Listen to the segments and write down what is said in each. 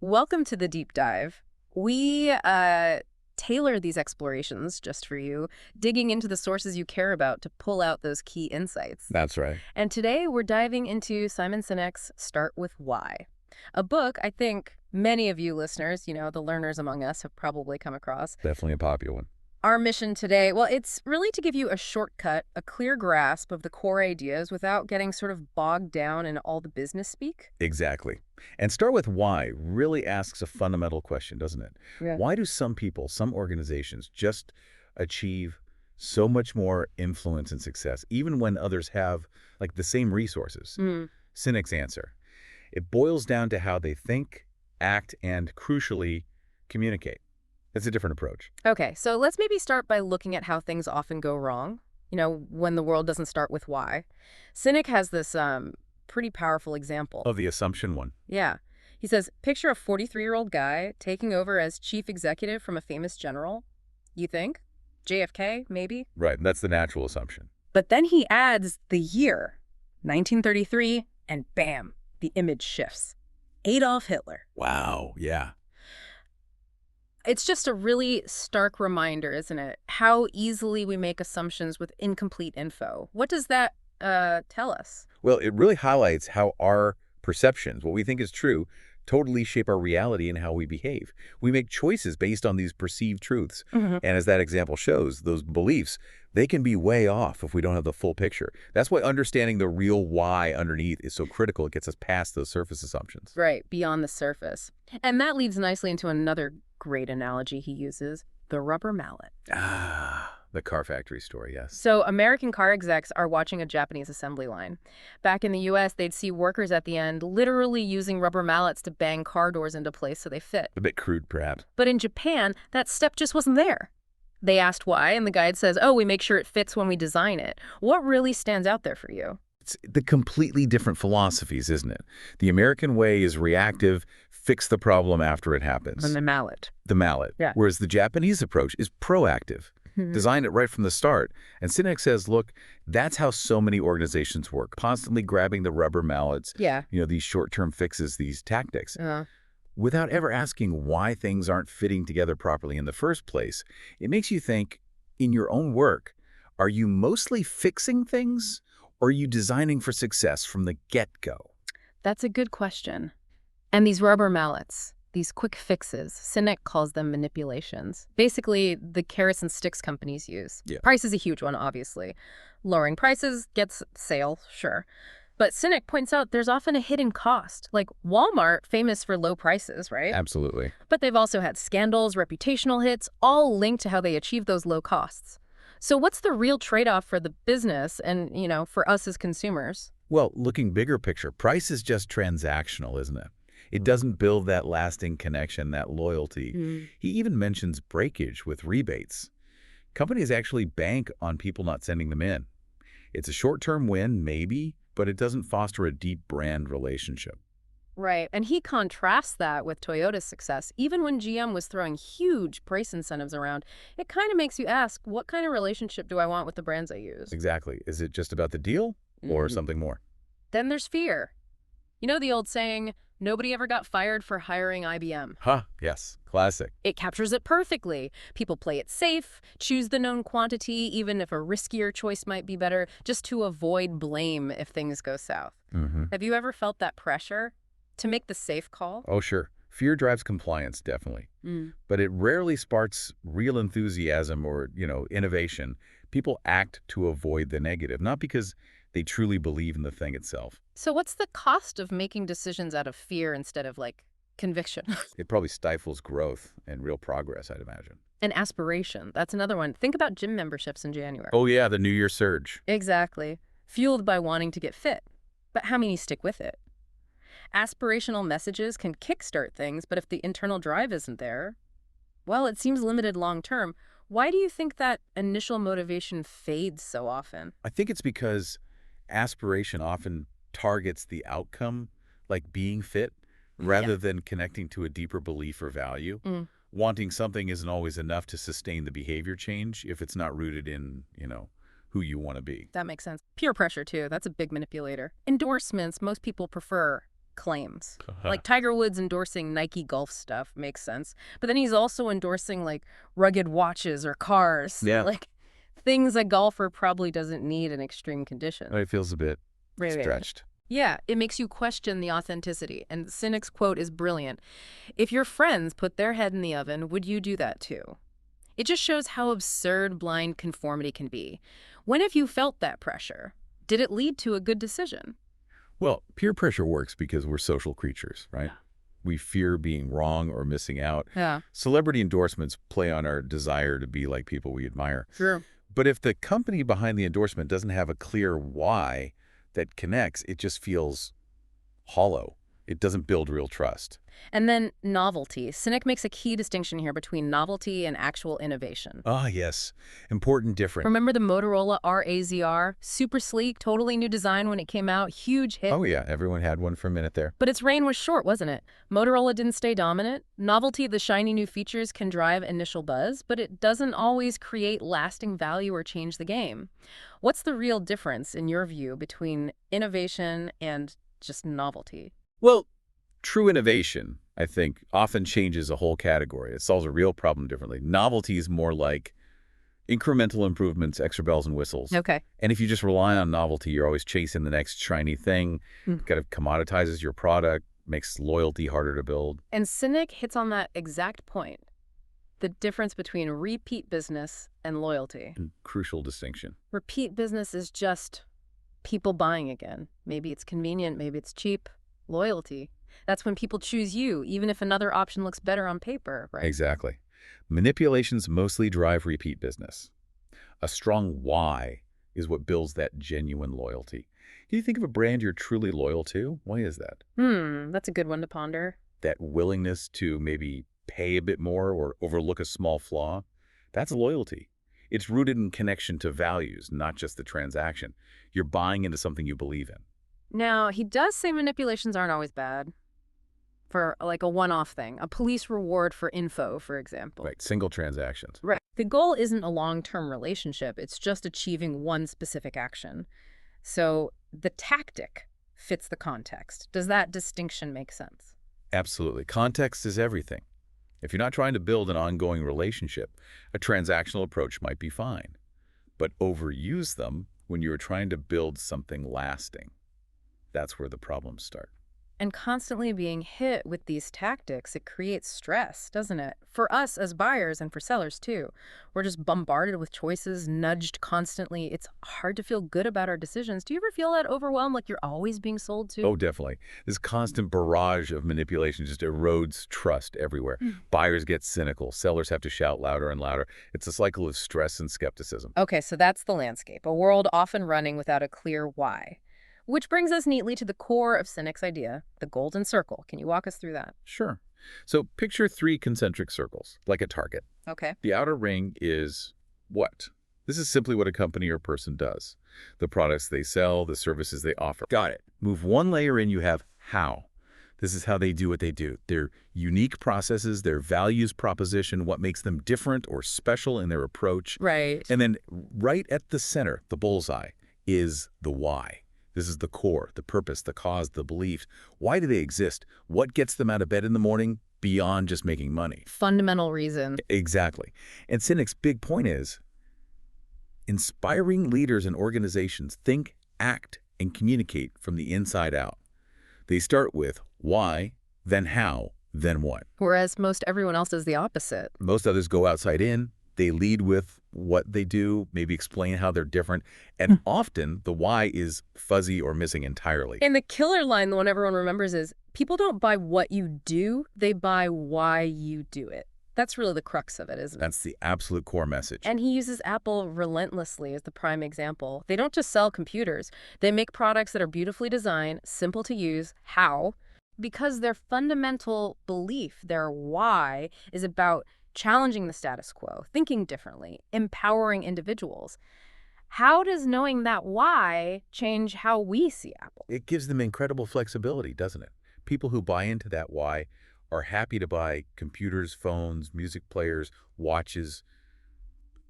Welcome to the deep dive. We tailor these explorations just for you, digging into the sources you care about to pull out those key insights. That's right. And today we're diving into Simon Sinek's Start With Why, a book I think many of you listeners, the learners among us, have probably come across. Definitely a popular one. Our mission today, well, it's really to give you a shortcut, a clear grasp of the core ideas without getting sort of bogged down in all the business speak. Exactly. And start with why really asks a fundamental question, doesn't it? Yeah. Why do some people, some organizations just achieve so much more influence and success, even when others have like the same resources? Mm. Sinek's answer. It boils down to how they think, act, and crucially, communicate. It's a different approach. Okay, so let's maybe start by looking at how things often go wrong, when the world doesn't start with why. Sinek has this pretty powerful example. Oh, the assumption one. Yeah. He says, picture a 43-year-old guy taking over as chief executive from a famous general. You think? JFK, maybe? Right, that's the natural assumption. But then he adds the year, 1933, and bam, the image shifts. Adolf Hitler. Wow, yeah. It's just a really stark reminder, isn't it? How easily we make assumptions with incomplete info. What does that tell us? Well, it really highlights how our perceptions, what we think is true, totally shape our reality and how we behave. We make choices based on these perceived truths. Mhm. And as that example shows, those beliefs, they can be way off if we don't have the full picture. That's why understanding the real why underneath is so critical. It gets us past those surface assumptions. Right, beyond the surface. And that leads nicely into another great analogy he uses, the rubber mallet. Ah, the car factory story, yes. So American car execs are watching a Japanese assembly line. Back in the US, they'd see workers at the end literally using rubber mallets to bang car doors into place so they fit. A bit crude, perhaps. But in Japan, that step just wasn't there. They asked why, and the guide says, oh, we make sure it fits when we design it. What really stands out there for you? It's the completely different philosophies, isn't it? The American way is reactive, fix the problem after it happens. And the mallet. The mallet. Yeah. Whereas the Japanese approach is proactive. Design it right from the start. And Sinek says, look, that's how so many organizations work, constantly grabbing the rubber mallets, Yeah. these short-term fixes, these tactics, Uh, without ever asking why things aren't fitting together properly in the first place. It makes you think, in your own work, are you mostly fixing things or are you designing for success from the get-go? that's a good question. And these rubber mallets, these quick fixes, Sinek calls them manipulations. Basically, the carrots and sticks companies use. Yeah. Price is a huge one, obviously. Lowering prices gets sale, sure. But Sinek points out there's often a hidden cost. Like Walmart, famous for low prices, right? Absolutely. But they've also had scandals, reputational hits, all linked to how they achieve those low costs. So what's the real trade-off for the business and, for us as consumers? Well, looking bigger picture, price is just transactional, isn't it? It doesn't build that lasting connection, that loyalty. He even mentions breakage with rebates. Companies actually bank on people not sending them in. It's a short-term win, maybe, but it doesn't foster a deep brand relationship. Right. And he contrasts that with Toyota's success. Even when GM was throwing huge price incentives around, it kind of makes you ask, what kind of relationship do I want with the brands I use? Exactly. Is it just about the deal or Mhm. something more? Then there's fear. You know the old saying, nobody ever got fired for hiring IBM. Huh, yes, classic. It captures it perfectly. People play it safe, choose the known quantity, even if a riskier choice might be better, just to avoid blame if things go south. Have you ever felt that pressure to make the safe call? Oh, sure. Fear drives compliance, definitely. Mm. But it rarely sparks real enthusiasm or, innovation. People act to avoid the negative, not because they truly believe in the thing itself. So what's the cost of making decisions out of fear instead of, conviction? It probably stifles growth and real progress, I'd imagine. And aspiration. That's another one. Think about gym memberships in January. Oh, yeah, the New Year surge. Exactly. Fueled by wanting to get fit. But how many stick with it? Aspirational messages can kickstart things, but if the internal drive isn't there, well, it seems limited long term. Why do you think that initial motivation fades so often? I think it's because aspiration often targets the outcome, like being fit, rather than connecting to a deeper belief or value. Mm. Wanting something isn't always enough to sustain the behavior change if it's not rooted in, who you want to be. That makes sense. Peer pressure, too. That's a big manipulator. Endorsements, most people prefer claims. Like Tiger Woods endorsing Nike golf stuff makes sense. But then he's also endorsing like rugged watches or cars. Yeah. Like things a golfer probably doesn't need in extreme conditions. It feels a bit Right. stretched. Yeah, it makes you question the authenticity. And Sinek's quote is brilliant. If your friends put their head in the oven, would you do that too? It just shows how absurd blind conformity can be. When have you felt that pressure? Did it lead to a good decision? Well, peer pressure works because we're social creatures, right? Yeah. We fear being wrong or missing out. Yeah, Celebrity endorsements play on our desire to be like people we admire. true. But if the company behind the endorsement doesn't have a clear why that connects, it just feels hollow. It doesn't build real trust. And then novelty. Sinek makes a key distinction here between novelty and actual innovation. Ah, yes. Important difference. Remember the Motorola RAZR? Super sleek, totally new design when it came out, huge hit. Oh, yeah. Everyone had one for a minute there. But its reign was short, wasn't it? Motorola didn't stay dominant. Novelty of the shiny new features can drive initial buzz, but it doesn't always create lasting value or change the game. What's the real difference, in your view, between innovation and just novelty? Well, true innovation, I think, often changes a whole category. It solves a real problem differently. Novelty is more like incremental improvements, extra bells and whistles. Okay. And if you just rely on novelty, you're always chasing the next shiny thing. Kind of commoditizes your product, makes loyalty harder to build. And Sinek hits on that exact point. The difference between repeat business and loyalty. Crucial distinction. Repeat business is just people buying again. Maybe it's convenient, maybe it's cheap. Loyalty. That's when people choose you, even if another option looks better on paper, right? Exactly. Manipulations mostly drive repeat business. A strong why is what builds that genuine loyalty. Do you think of a brand you're truly loyal to? Why is that? That's a good one to ponder. That willingness to maybe pay a bit more or overlook a small flaw, that's loyalty. It's rooted in connection to values, not just the transaction. You're buying into something you believe in. Now, he does say manipulations aren't always bad. For like a one-off thing, a police reward for info, for example. Right, single transactions. Right. The goal isn't a long-term relationship. It's just achieving one specific action. So the tactic fits the context. Does that distinction make sense? Absolutely. Context is everything. If you're not trying to build an ongoing relationship, a transactional approach might be fine. But overuse them when you're trying to build something lasting. That's where the problems start. And constantly being hit with these tactics, it creates stress, doesn't it? For us as buyers and for sellers too. We're just bombarded with choices, nudged constantly. It's hard to feel good about our decisions. Do you ever feel that overwhelmed, like you're always being sold to? Oh, definitely. This constant barrage of manipulation just erodes trust everywhere. Buyers get cynical. Sellers have to shout louder and louder. It's a cycle of stress and skepticism. Okay, so that's the landscape. A world often running without a clear why. Which brings us neatly to the core of Sinek's idea, the golden circle. Can you walk us through that? Sure. So picture 3 concentric circles, like a target. Okay. The outer ring is what? This is simply what a company or person does. The products they sell, the services they offer. Got it. Move one layer in, you have how. This is how they do what they do. Their unique processes, their values proposition, what makes them different or special in their approach. Right. And then right at the center, the bullseye, is the why. This is the core, the purpose, the cause, the belief. Why do they exist? What gets them out of bed in the morning beyond just making money? Fundamental reason. Exactly. And Sinek's big point is, inspiring leaders and organizations think, act, and communicate from the inside out. They start with why, then how, then what. Whereas most everyone else does the opposite. Most others go outside in. They lead with what they do, maybe explain how they're different. And often the why is fuzzy or missing entirely. And the killer line, the one everyone remembers, is people don't buy what you do, they buy why you do it. That's really the crux of it, isn't it? That's the absolute core message. And he uses Apple relentlessly as the prime example. They don't just sell computers. They make products that are beautifully designed, simple to use. How? Because their fundamental belief, their why, is about challenging the status quo, thinking differently, empowering individuals. How does knowing that why change how we see Apple? It gives them incredible flexibility, doesn't it? People who buy into that why are happy to buy computers, phones, music players, watches,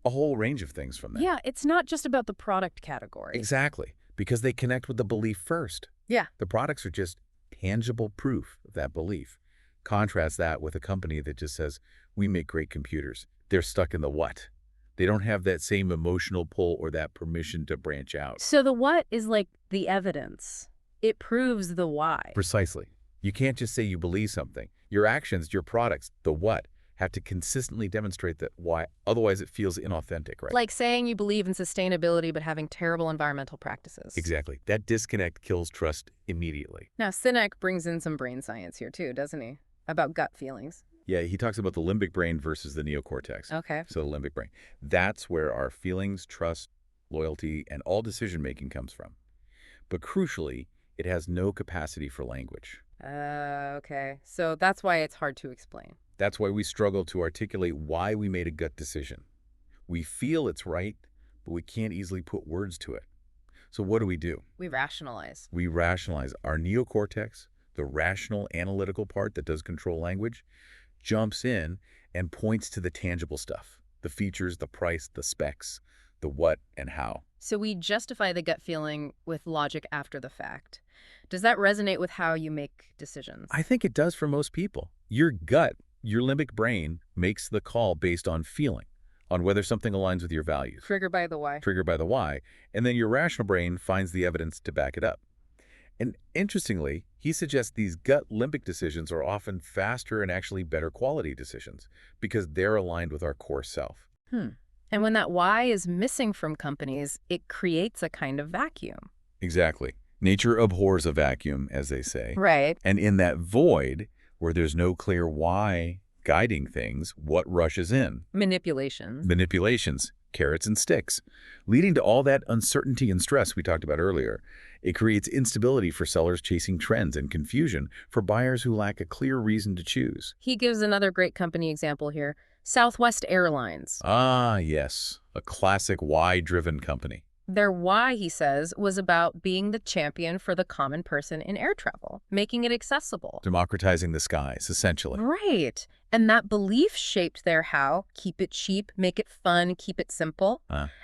a whole range of things from them. Yeah, it's not just about the product category. Exactly, because they connect with the belief first. Yeah. The products are just tangible proof of that belief. Contrast that with a company that just says, we make great computers. They're stuck in the what. They don't have that same emotional pull or that permission to branch out. So the what is like the evidence. It proves the why. Precisely. You can't just say you believe something. Your actions, your products, the what, have to consistently demonstrate that why. Otherwise, it feels inauthentic, right? Like saying you believe in sustainability but having terrible environmental practices. Exactly. That disconnect kills trust immediately. Now, Sinek brings in some brain science here too, doesn't he? About gut feelings. Yeah, he talks about the limbic brain versus the neocortex. Okay. So the limbic brain. That's where our feelings, trust, loyalty, and all decision-making comes from. But crucially, it has no capacity for language. Okay. So that's why it's hard to explain. That's why we struggle to articulate why we made a gut decision. We feel it's right, but we can't easily put words to it. So what do? We rationalize. We rationalize. Our neocortex, the rational, analytical part that does control language, jumps in and points to the tangible stuff, the features, the price, the specs, the what and how. So we justify the gut feeling with logic after the fact. Does that resonate with how you make decisions? I think it does for most people. Your gut, your limbic brain, makes the call based on feeling, on whether something aligns with your values. Triggered by the why. Triggered by the why, and then your rational brain finds the evidence to back it up. And interestingly, he suggests these gut limbic decisions are often faster and actually better quality decisions because they're aligned with our core self. And when that why is missing from companies, it creates a kind of vacuum. Exactly. Nature abhors a vacuum, as they say. Right. And in that void, where there's no clear why guiding things, what rushes in? Manipulations. Manipulations, carrots and sticks, leading to all that uncertainty and stress we talked about earlier. It creates instability for sellers chasing trends and confusion for buyers who lack a clear reason to choose. He gives another great company example here, Southwest Airlines. Ah, yes, a classic why-driven company. Their why, he says, was about being the champion for the common person in air travel, making it accessible. Democratizing the skies, essentially. Right. And that belief shaped their how, keep it cheap, make it fun, keep it simple.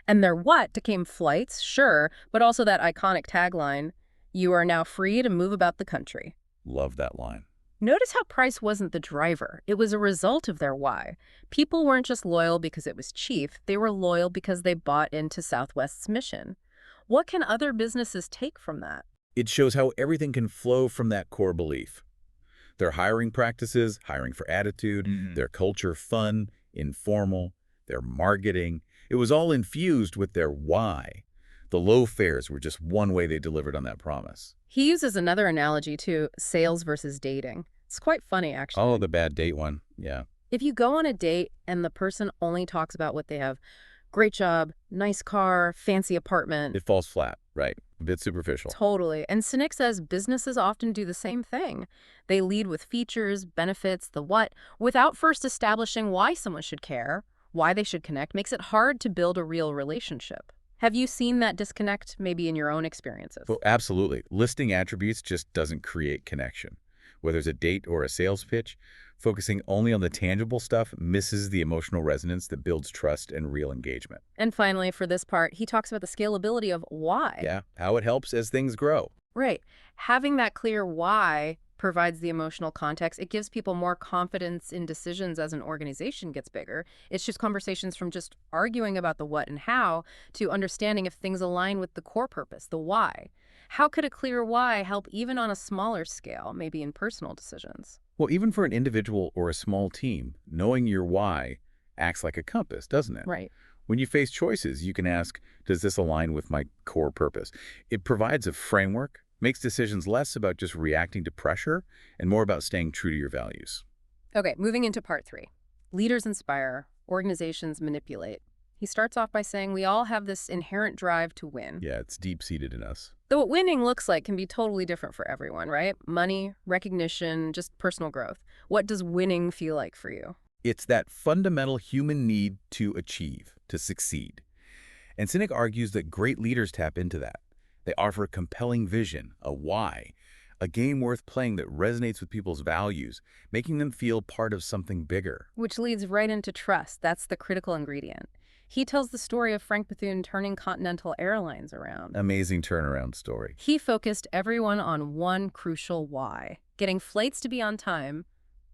And their what became flights, sure, but also that iconic tagline, you are now free to move about the country. Love that line. Notice how price wasn't the driver. It was a result of their why. People weren't just loyal because it was cheap. They were loyal because they bought into Southwest's mission. What can other businesses take from that? It shows how everything can flow from that core belief. Their hiring practices, hiring for attitude, their culture, fun, informal, their marketing, it was all infused with their why. The low fares were just one way they delivered on that promise. He uses another analogy too, sales versus dating. It's quite funny, actually. Oh, the bad date one. Yeah. If you go on a date and the person only talks about what they have, great job, nice car, fancy apartment. It falls flat, right? A bit superficial. Totally. And Sinek says businesses often do the same thing. They lead with features, benefits, the what, without first establishing why someone should care, why they should connect, makes it hard to build a real relationship. Have you seen that disconnect maybe in your own experiences? Well, absolutely. Listing attributes just doesn't create connection. Whether it's a date or a sales pitch, focusing only on the tangible stuff misses the emotional resonance that builds trust and real engagement. And finally, for this part, he talks about the scalability of why. Yeah, how it helps as things grow. Right. Having that clear why provides the emotional context. It gives people more confidence in decisions as an organization gets bigger. It shifts conversations from just arguing about the what and how to understanding if things align with the core purpose, the why. How could a clear why help even on a smaller scale, maybe in personal decisions? Well, even for an individual or a small team, knowing your why acts like a compass, doesn't it? Right. When you face choices, you can ask, does this align with my core purpose? It provides a framework, makes decisions less about just reacting to pressure and more about staying true to your values. Okay, moving into part 3. Leaders inspire, organizations manipulate. He starts off by saying we all have this inherent drive to win. Yeah, it's deep-seated in us. Though what winning looks like can be totally different for everyone, right? Money, recognition, just personal growth. What does winning feel like for you? It's that fundamental human need to achieve, to succeed. And Sinek argues that great leaders tap into that. They offer a compelling vision, a why, a game worth playing that resonates with people's values, making them feel part of something bigger. Which leads right into trust. That's the critical ingredient. He tells the story of Frank Bethune turning Continental Airlines around. Amazing turnaround story. He focused everyone on one crucial why, getting flights to be on time.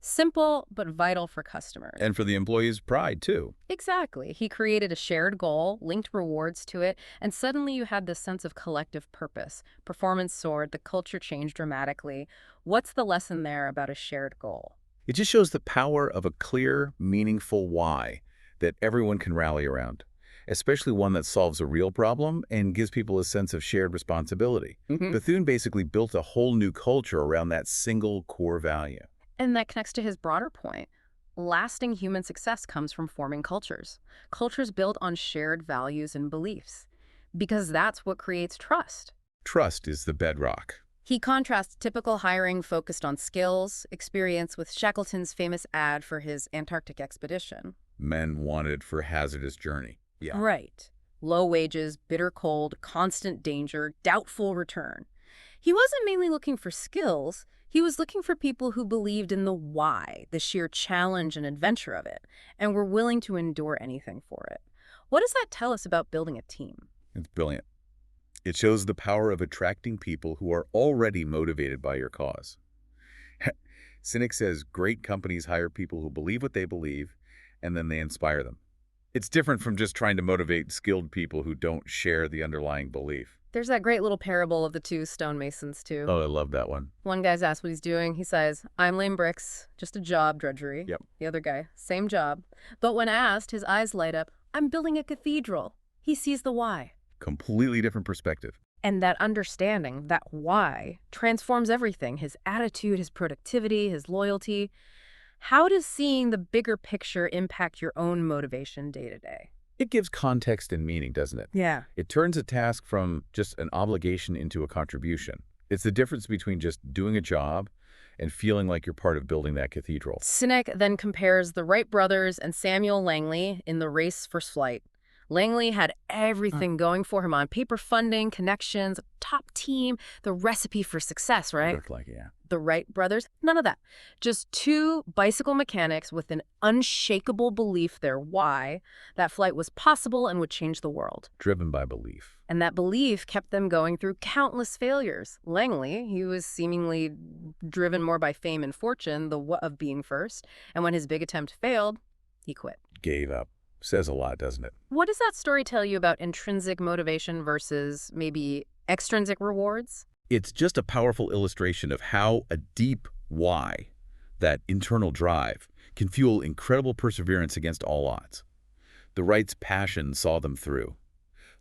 Simple, but vital for customers. And for the employees' pride, too. Exactly. He created a shared goal, linked rewards to it, and suddenly you had this sense of collective purpose. Performance soared, the culture changed dramatically. What's the lesson there about a shared goal? It just shows the power of a clear, meaningful why that everyone can rally around, especially one that solves a real problem and gives people a sense of shared responsibility. Bethune basically built a whole new culture around that single core value. And that connects to his broader point. Lasting human success comes from forming cultures. Cultures built on shared values and beliefs. Because that's what creates trust. Trust is the bedrock. He contrasts typical hiring focused on skills, experience with Shackleton's famous ad for his Antarctic expedition. Men wanted for hazardous journey. Yeah. Right. Low wages, bitter cold, constant danger, doubtful return. He wasn't mainly looking for skills. He was looking for people who believed in the why, the sheer challenge and adventure of it, and were willing to endure anything for it. What does that tell us about building a team? It's brilliant. It shows the power of attracting people who are already motivated by your cause. Sinek says great companies hire people who believe what they believe, and then they inspire them. It's different from just trying to motivate skilled people who don't share the underlying belief. There's that great little parable of the two stonemasons, too. Oh, I love that one. One guy's asked what he's doing. He says, I'm laying bricks, just a job, drudgery. Yep. The other guy, same job. But when asked, his eyes light up. I'm building a cathedral. He sees the why. Completely different perspective. And that understanding, that why, transforms everything. His attitude, his productivity, his loyalty. How does seeing the bigger picture impact your own motivation day to day? It gives context and meaning, doesn't it? Yeah. It turns a task from just an obligation into a contribution. It's the difference between just doing a job and feeling like you're part of building that cathedral. Sinek then compares the Wright brothers and Samuel Langley in the race for flight. Langley had everything going for him on paper, funding, connections, top team, the recipe for success, right? Looked like it, yeah. The Wright brothers, none of that. Just two bicycle mechanics with an unshakable belief their why that flight was possible and would change the world. Driven by belief. And that belief kept them going through countless failures. Langley, he was seemingly driven more by fame and fortune, the what of being first. And when his big attempt failed, he quit. Gave up. Says a lot, doesn't it? What does that story tell you about intrinsic motivation versus maybe extrinsic rewards? It's just a powerful illustration of how a deep why, that internal drive, can fuel incredible perseverance against all odds. The Wrights' passion saw them through.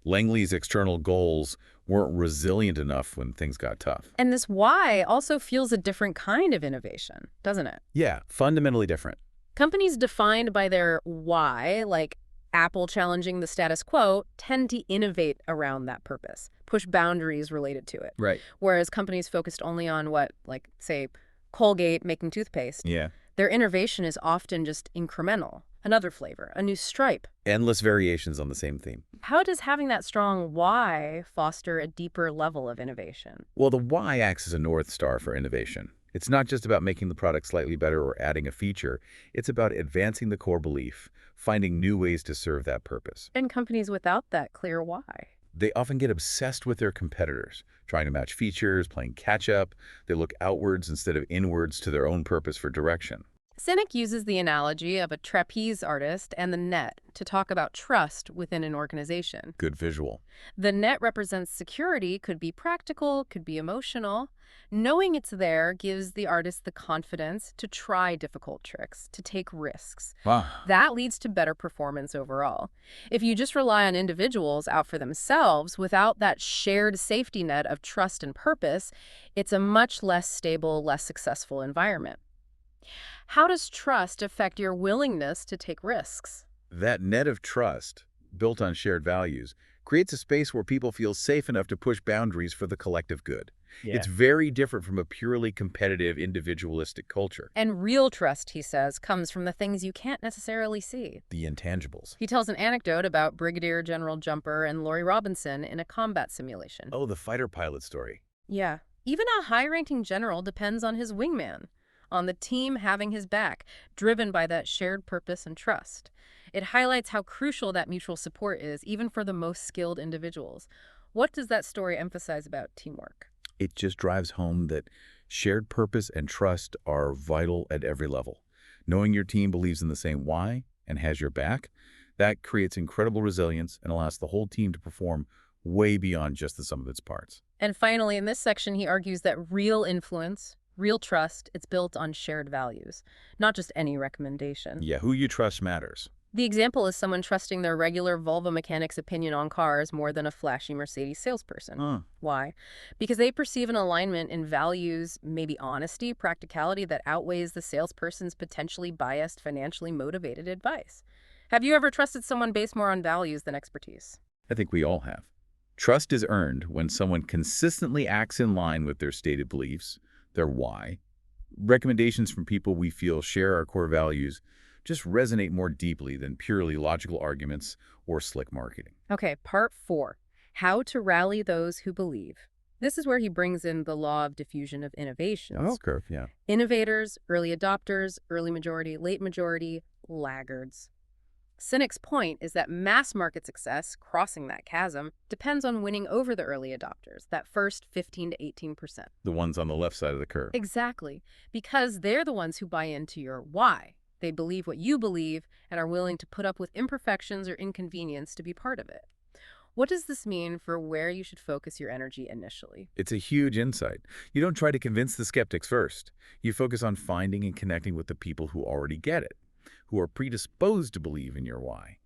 Langley's external goals weren't resilient enough when things got tough. And this why also fuels a different kind of innovation, doesn't it? Yeah, fundamentally different. Companies defined by their why, like Apple challenging the status quo, tend to innovate around that purpose, push boundaries related to it. Right. Whereas companies focused only on what, like, say, Colgate making toothpaste, Yeah. their innovation is often just incremental, another flavor, a new stripe. Endless variations on the same theme. How does having that strong why foster a deeper level of innovation? Well, the why acts as a North Star for innovation. It's not just about making the product slightly better or adding a feature. It's about advancing the core belief, finding new ways to serve that purpose. And companies without that clear why? They often get obsessed with their competitors, trying to match features, playing catch-up. They look outwards instead of inwards to their own purpose for direction. Sinek uses the analogy of a trapeze artist and the net to talk about trust within an organization. Good visual. The net represents security, could be practical, could be emotional. Knowing it's there gives the artist the confidence to try difficult tricks, to take risks. Wow. That leads to better performance overall. If you just rely on individuals out for themselves without that shared safety net of trust and purpose, it's a much less stable, less successful environment. How does trust affect your willingness to take risks? That net of trust, built on shared values, creates a space where people feel safe enough to push boundaries for the collective good. Yeah. It's very different from a purely competitive, individualistic culture. And real trust, he says, comes from the things you can't necessarily see. The intangibles. He tells an anecdote about Brigadier General Jumper and Laurie Robinson in a combat simulation. Oh, the fighter pilot story. Yeah. Even a high-ranking general depends on his wingman. on the team having his back, driven by that shared purpose and trust. It highlights how crucial that mutual support is, even for the most skilled individuals. What does that story emphasize about teamwork? It just drives home that shared purpose and trust are vital at every level. Knowing your team believes in the same why and has your back, that creates incredible resilience and allows the whole team to perform way beyond just the sum of its parts. And finally, in this section, he argues that real influence, real trust, it's built on shared values, not just any recommendation. Yeah, who you trust matters. The example is someone trusting their regular Volvo mechanic's opinion on cars more than a flashy Mercedes salesperson. Huh. Why? Because they perceive an alignment in values, maybe honesty, practicality, that outweighs the salesperson's potentially biased, financially motivated advice. Have you ever trusted someone based more on values than expertise? I think we all have. Trust is earned when someone consistently acts in line with their stated beliefs, their why. Recommendations from people we feel share our core values just resonate more deeply than purely logical arguments or slick marketing. Okay, part 4, how to rally those who believe. This is where he brings in the law of diffusion of innovations. Curve, yeah. Innovators, early adopters, early majority, late majority, laggards. Sinek's point is that mass market success, crossing that chasm, depends on winning over the early adopters, that first 15 to 18%. The ones on the left side of the curve. Exactly, because they're the ones who buy into your why. They believe what you believe and are willing to put up with imperfections or inconvenience to be part of it. What does this mean for where you should focus your energy initially? It's a huge insight. You don't try to convince the skeptics first. You focus on finding and connecting with the people who already get it, who are predisposed to believe in your why.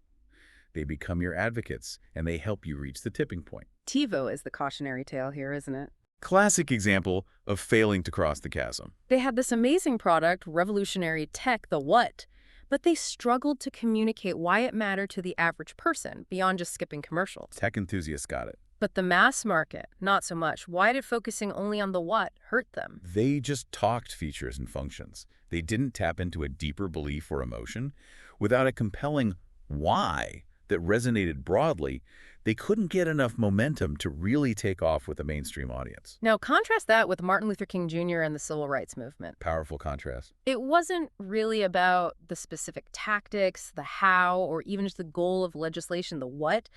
They become your advocates, and they help you reach the tipping point. TiVo is the cautionary tale here, isn't it? Classic example of failing to cross the chasm. They had this amazing product, revolutionary tech, the what, but they struggled to communicate why it mattered to the average person beyond just skipping commercials. Tech enthusiasts got it. But the mass market, not so much. Why did focusing only on the what hurt them? They just talked features and functions. They didn't tap into a deeper belief or emotion. Without a compelling why that resonated broadly, they couldn't get enough momentum to really take off with the mainstream audience. Now, contrast that with Martin Luther King Jr. and the Civil Rights Movement. Powerful contrast. It wasn't really about the specific tactics, the how, or even just the goal of legislation, the what.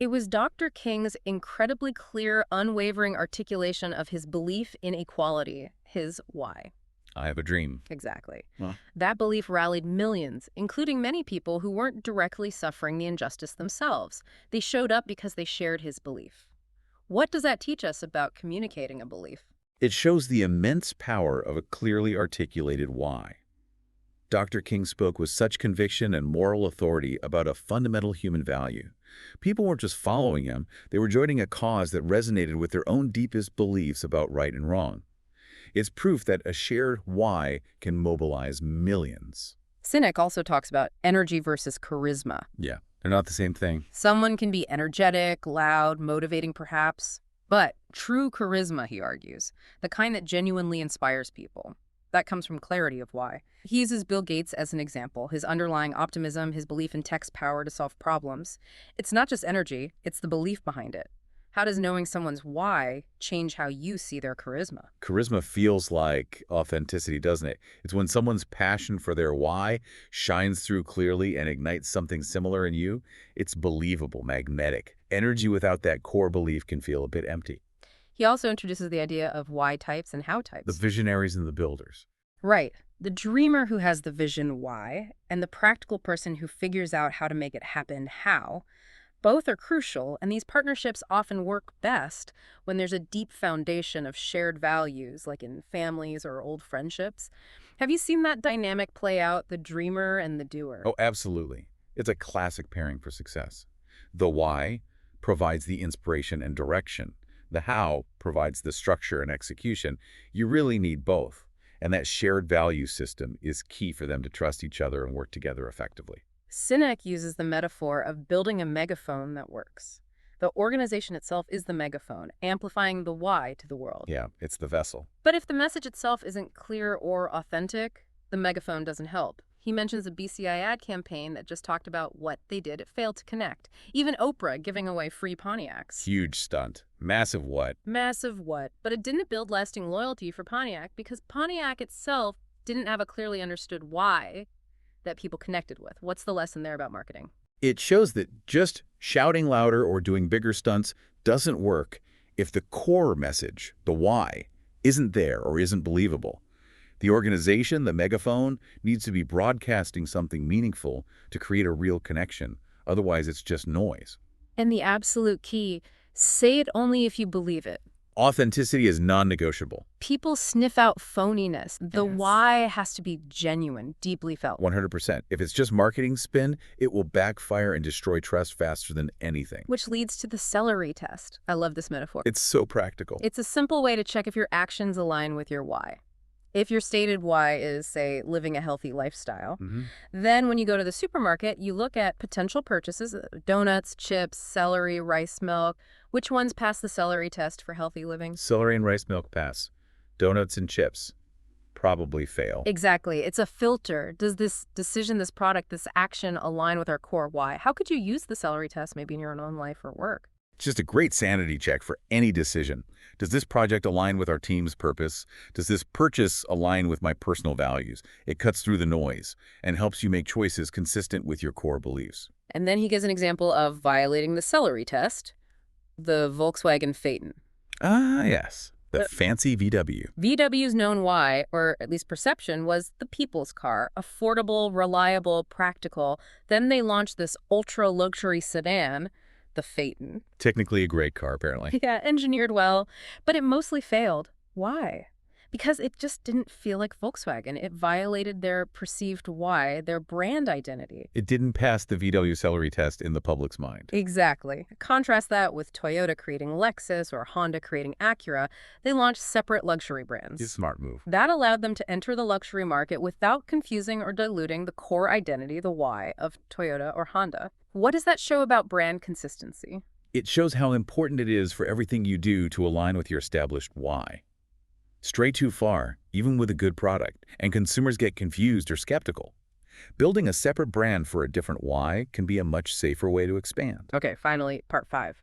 It was Dr. King's incredibly clear, unwavering articulation of his belief in equality, his why. I have a dream. Exactly. Huh. That belief rallied millions, including many people who weren't directly suffering the injustice themselves. They showed up because they shared his belief. What does that teach us about communicating a belief? It shows the immense power of a clearly articulated why. Dr. King spoke with such conviction and moral authority about a fundamental human value. People weren't just following him, they were joining a cause that resonated with their own deepest beliefs about right and wrong. It's proof that a shared why can mobilize millions. Sinek also talks about energy versus charisma. Yeah, they're not the same thing. Someone can be energetic, loud, motivating perhaps, but true charisma, he argues, the kind that genuinely inspires people. That comes from clarity of why. He uses Bill Gates as an example, his underlying optimism, his belief in tech's power to solve problems. It's not just energy, it's the belief behind it. How does knowing someone's why change how you see their charisma? Charisma feels like authenticity, doesn't it? It's when someone's passion for their why shines through clearly and ignites something similar in you. It's believable, magnetic. Energy without that core belief can feel a bit empty. He also introduces the idea of why types and how types. The visionaries and the builders. Right. The dreamer who has the vision why, and the practical person who figures out how to make it happen how. Both are crucial, and these partnerships often work best when there's a deep foundation of shared values, like in families or old friendships. Have you seen that dynamic play out, the dreamer and the doer? Oh, absolutely. It's a classic pairing for success. The why provides the inspiration and direction. The how provides the structure and execution. You really need both, and that shared value system is key for them to trust each other and work together effectively. Sinek uses the metaphor of building a megaphone that works. The organization itself is the megaphone, amplifying the why to the world. Yeah, it's the vessel. But if the message itself isn't clear or authentic, the megaphone doesn't help. He mentions a BCI ad campaign that just talked about what they did. It failed to connect. Even Oprah giving away free Pontiacs. Huge stunt. Massive what? Massive what? But it didn't build lasting loyalty for Pontiac because Pontiac itself didn't have a clearly understood why that people connected with. What's the lesson there about marketing? It shows that just shouting louder or doing bigger stunts doesn't work if the core message, the why, isn't there or isn't believable. The organization, the megaphone, needs to be broadcasting something meaningful to create a real connection. Otherwise, it's just noise. And the absolute key, say it only if you believe it. Authenticity is non-negotiable. People sniff out phoniness. The Yes. why has to be genuine, deeply felt. 100%. If it's just marketing spin, it will backfire and destroy trust faster than anything. Which leads to the celery test. I love this metaphor. It's so practical. It's a simple way to check if your actions align with your why. If your stated why is, say, living a healthy lifestyle, then when you go to the supermarket, you look at potential purchases, donuts, chips, celery, rice milk. Which ones pass the celery test for healthy living? Celery and rice milk pass. Donuts and chips probably fail. Exactly. It's a filter. Does this decision, this product, this action align with our core why? How could you use the celery test maybe in your own life or work? It's just a great sanity check for any decision. Does this project align with our team's purpose? Does this purchase align with my personal values? It cuts through the noise and helps you make choices consistent with your core beliefs. And then he gives an example of violating the celery test, the Volkswagen Phaeton. Ah, yes. The fancy VW. VW's known why, or at least perception, was the people's car. Affordable, reliable, practical. Then they launched this ultra-luxury sedan, the Phaeton. Technically a great car, apparently. Yeah, engineered well, but it mostly failed. Why? Because it just didn't feel like Volkswagen. It violated their perceived why, their brand identity. It didn't pass the VW celery test in the public's mind. Exactly. Contrast that with Toyota creating Lexus or Honda creating Acura. They launched separate luxury brands. It's a smart move. That allowed them to enter the luxury market without confusing or diluting the core identity, the why, of Toyota or Honda. What does that show about brand consistency? It shows how important it is for everything you do to align with your established why. Stray too far, even with a good product, and consumers get confused or skeptical. Building a separate brand for a different why can be a much safer way to expand. Okay, finally, part 5.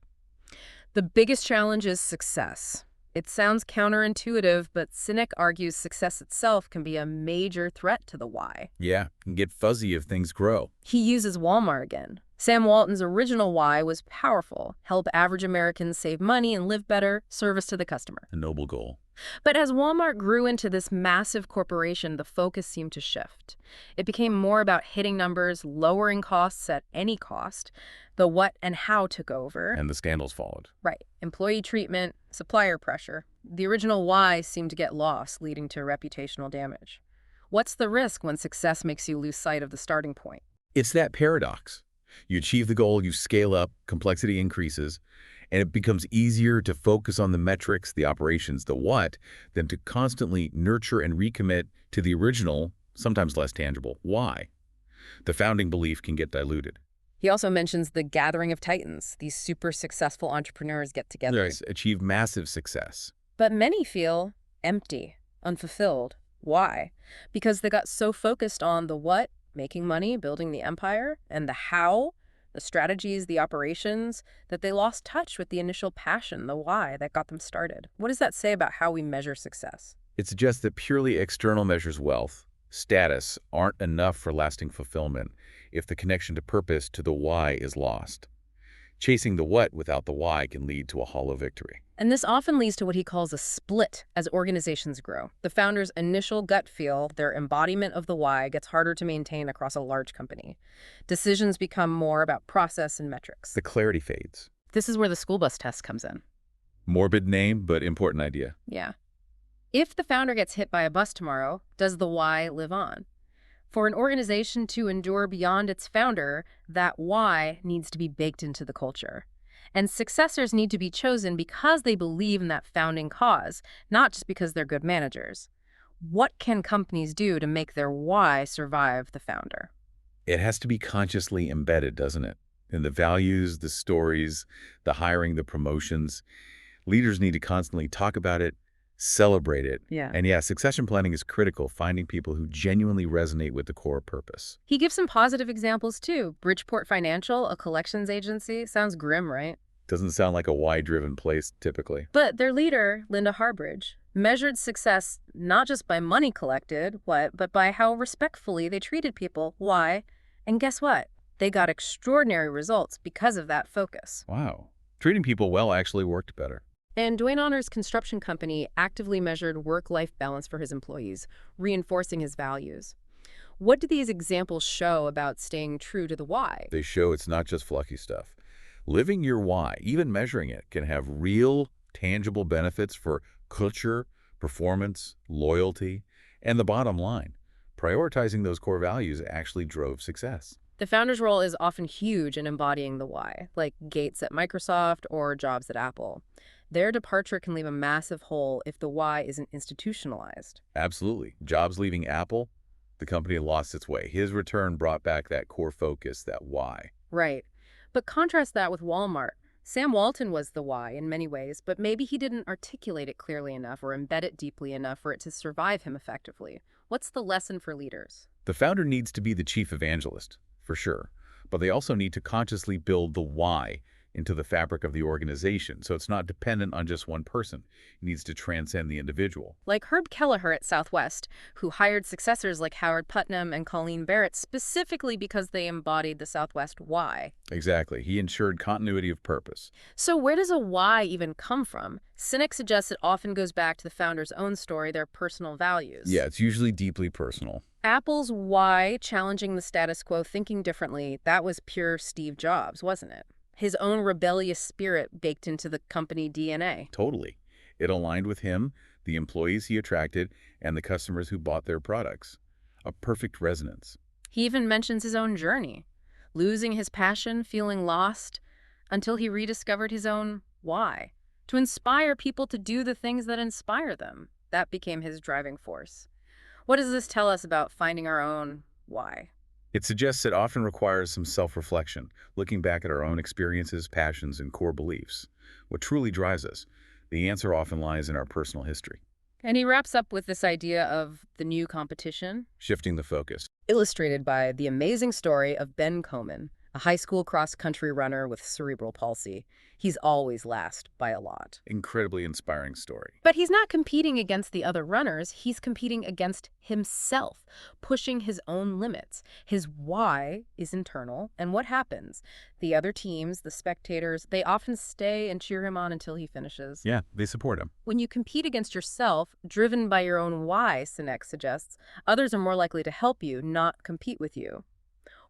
The biggest challenge is success. It sounds counterintuitive, but Sinek argues success itself can be a major threat to the why. Yeah, and get fuzzy if things grow. He uses Walmart again. Sam Walton's original why was powerful: help average Americans save money and live better, service to the customer. A noble goal. But as Walmart grew into this massive corporation, the focus seemed to shift. It became more about hitting numbers, lowering costs at any cost. The what and how took over. And the scandals followed. Right. Employee treatment, supplier pressure. The original why seemed to get lost, leading to reputational damage. What's the risk when success makes you lose sight of the starting point? It's that paradox. You achieve the goal, you scale up, complexity increases, and it becomes easier to focus on the metrics, the operations, the what, than to constantly nurture and recommit to the original, sometimes less tangible, why. The founding belief can get diluted. He also mentions the gathering of titans. These super successful entrepreneurs get together. Yes, achieve massive success. But many feel empty, unfulfilled. Why? Because they got so focused on the what, making money, building the empire, and the how, the strategies, the operations, that they lost touch with the initial passion, the why that got them started. What does that say about how we measure success? It suggests that purely external measures, wealth, status, aren't enough for lasting fulfillment if the connection to purpose, to the why, is lost. Chasing the what without the why can lead to a hollow victory. And this often leads to what he calls a split as organizations grow. The founder's initial gut feel, their embodiment of the why, gets harder to maintain across a large company. Decisions become more about process and metrics. The clarity fades. This is where the school bus test comes in. Morbid name, but important idea. Yeah. If the founder gets hit by a bus tomorrow, does the why live on? For an organization to endure beyond its founder, that why needs to be baked into the culture. And successors need to be chosen because they believe in that founding cause, not just because they're good managers. What can companies do to make their why survive the founder? It has to be consciously embedded, doesn't it? In the values, the stories, the hiring, the promotions. Leaders need to constantly talk about it, celebrate it. Yeah. And yeah, succession planning is critical, finding people who genuinely resonate with the core purpose. He gives some positive examples too. Bridgeport Financial, a collections agency, sounds grim, right? Doesn't sound like a why-driven place, typically. But their leader, Linda Harbridge, Measured success not just by money collected, but by how respectfully they treated people. Why? And guess what? They got extraordinary results because of that focus. Wow. Treating people well actually worked better. And Dwayne Honor's construction company actively measured work-life balance for his employees, reinforcing his values. What do these examples show about staying true to the why? They show it's not just fluffy stuff. Living your why, even measuring it, can have real, tangible benefits for culture, performance, loyalty, and the bottom line. Prioritizing those core values actually drove success. The founder's role is often huge in embodying the why, like Gates at Microsoft or Jobs at Apple. Their departure can leave a massive hole if the why isn't institutionalized. Absolutely. Jobs leaving Apple, the company lost its way. His return brought back that core focus, that why. Right. But contrast that with Walmart. Sam Walton was the why in many ways, but maybe he didn't articulate it clearly enough or embed it deeply enough for it to survive him effectively. What's the lesson for leaders? The founder needs to be the chief evangelist, for sure, but they also need to consciously build the why into the fabric of the organization, so it's not dependent on just one person. It needs to transcend the individual. Like Herb Kelleher at Southwest, who hired successors like Howard Putnam and Colleen Barrett specifically because they embodied the Southwest why. Exactly. He ensured continuity of purpose. So where does a why even come from? Sinek suggests it often goes back to the founder's own story, their personal values. Yeah, it's usually deeply personal. Apple's why, challenging the status quo, thinking differently, that was pure Steve Jobs, wasn't it? His own rebellious spirit baked into the company DNA. Totally. It aligned with him, the employees he attracted, and the customers who bought their products. A perfect resonance. He even mentions his own journey, losing his passion, feeling lost, until he rediscovered his own why. To inspire people to do the things that inspire them. That became his driving force. What does this tell us about finding our own why? It suggests it often requires some self-reflection, looking back at our own experiences, passions, and core beliefs. What truly drives us? The answer often lies in our personal history. And he wraps up with this idea of the new competition, Shifting the focus. illustrated by the amazing story of Ben Komen, a high school cross-country runner with cerebral palsy. He's always last by a lot. Incredibly inspiring story. But he's not competing against the other runners. He's competing against himself, pushing his own limits. His why is internal. And what happens? The other teams, the spectators, they often stay and cheer him on until he finishes. Yeah, they support him. When you compete against yourself, driven by your own why, Sinek suggests, others are more likely to help you, not compete with you.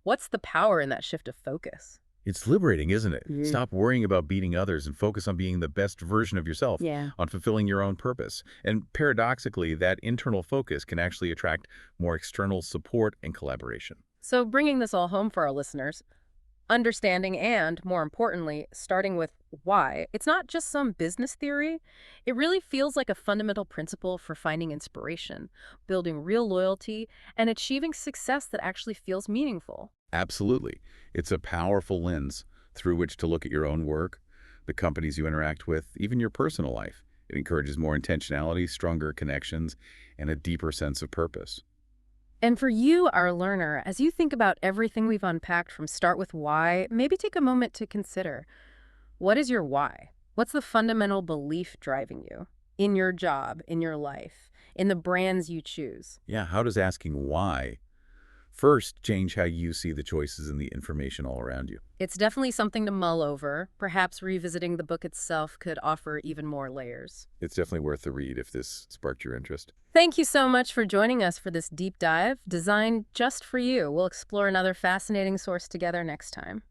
What's the power in that shift of focus? It's liberating, isn't it? Mm. Stop worrying about beating others and focus on being the best version of yourself, Yeah. on fulfilling your own purpose. And paradoxically, that internal focus can actually attract more external support and collaboration. So bringing this all home for our listeners, understanding and, more importantly, starting with why. It's not just some business theory. It really feels like a fundamental principle for finding inspiration, building real loyalty, and achieving success that actually feels meaningful. Absolutely. It's a powerful lens through which to look at your own work, the companies you interact with, even your personal life. It encourages more intentionality, stronger connections, and a deeper sense of purpose. And for you, our learner, as you think about everything we've unpacked from Start With Why, maybe take a moment to consider, what is your why? What's the fundamental belief driving you in your job, in your life, in the brands you choose? Yeah, how does asking why first change how you see the choices and the information all around you? It's definitely something to mull over. Perhaps revisiting the book itself could offer even more layers. It's definitely worth the read if this sparked your interest. Thank you so much for joining us for this deep dive, designed just for you. We'll explore another fascinating source together next time.